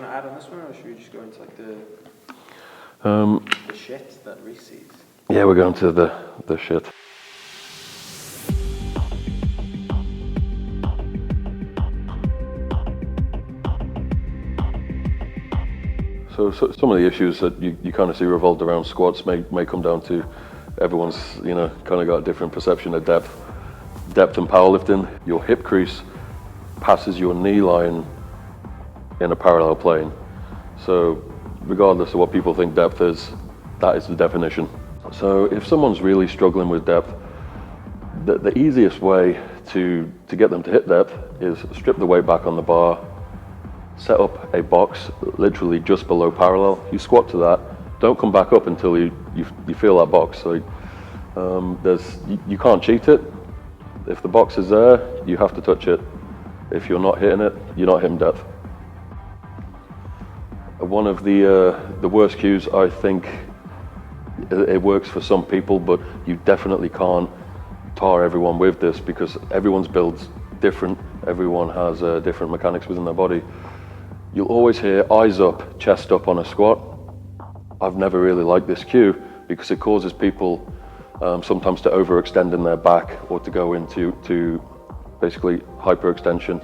to add on this one, or should we just go into like the shit that Reece sees? Yeah, we're going to the shit. So some of the issues that you kind of see revolved around squats may come down to everyone's, kind of got a different perception of depth. Depth in powerlifting, your hip crease passes your knee line in a parallel plane. So regardless of what people think depth is, that is the definition. So if someone's really struggling with depth, the easiest way to get them to hit depth is strip the weight back on the bar, set up a box literally just below parallel. You squat to that, don't come back up until you feel that box. So you can't cheat it. If the box is there, you have to touch it. If you're not hitting it, you're not hitting depth. One of the worst cues, I think, it works for some people, but you definitely can't tar everyone with this because everyone's build's different. Everyone has different mechanics within their body. You'll always hear eyes up, chest up on a squat. I've never really liked this cue because it causes people sometimes to overextend in their back or to go into basically hyperextension,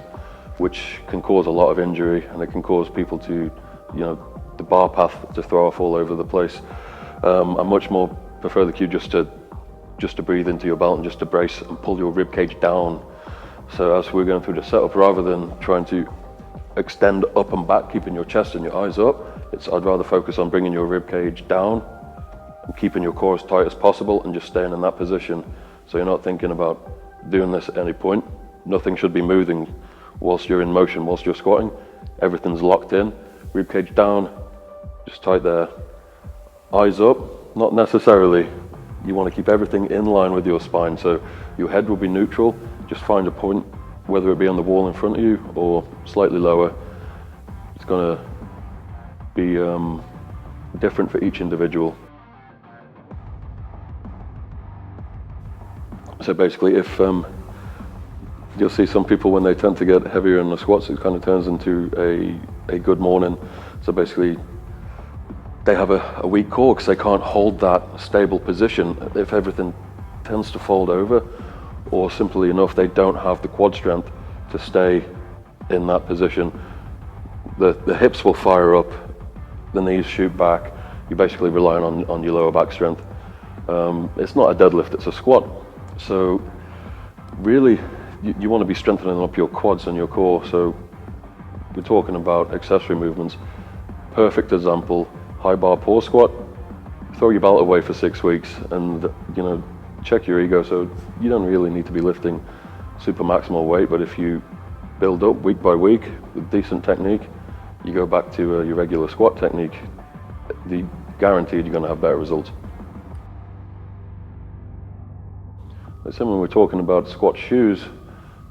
which can cause a lot of injury, and it can cause people to, the bar path to throw off all over the place. I much more prefer the cue just to breathe into your belt and just to brace and pull your rib cage down. So as we're going through the setup, rather than trying to extend up and back, keeping your chest and your eyes up, I'd rather focus on bringing your rib cage down and keeping your core as tight as possible and just staying in that position. So you're not thinking about doing this at any point. Nothing should be moving whilst you're in motion, whilst you're squatting. Everything's locked in, rib cage down, just tight there. Eyes up, not necessarily. You want to keep everything in line with your spine, so your head will be neutral. Just find a point, whether it be on the wall in front of you or slightly lower. It's going to be different for each individual. So basically, if you'll see some people when they tend to get heavier in the squats, it kind of turns into a good morning. So basically, they have a weak core because they can't hold that stable position. If everything tends to fold over, or simply enough, they don't have the quad strength to stay in that position. The hips will fire up, the knees shoot back. You're basically relying on your lower back strength. It's not a deadlift, it's a squat. So really, you want to be strengthening up your quads and your core. So we're talking about accessory movements. Perfect example, high bar pull squat. Throw your belt away for 6 weeks and check your ego. So you don't really need to be lifting super maximal weight, but if you build up week by week with decent technique, you go back to your regular squat technique, guaranteed you're going to have better results. So when we're talking about squat shoes,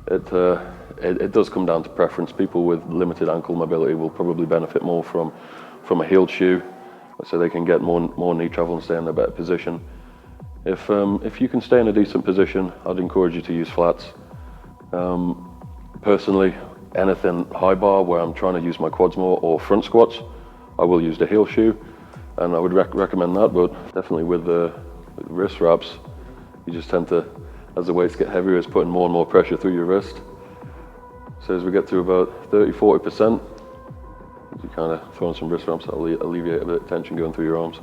it does come down to preference. People with limited ankle mobility will probably benefit more from a heeled shoe, so they can get more knee travel and stay in a better position. If you can stay in a decent position, I'd encourage you to use flats. Personally, anything high bar where I'm trying to use my quads more, or front squats, I will use the heel shoe, and I would recommend that. But definitely with wrist wraps, you just tend to, as the weights get heavier, it's putting more and more pressure through your wrist. So as we get to about 30-40%, you kind of throw in some wrist wraps, that'll alleviate a bit of tension going through your arms.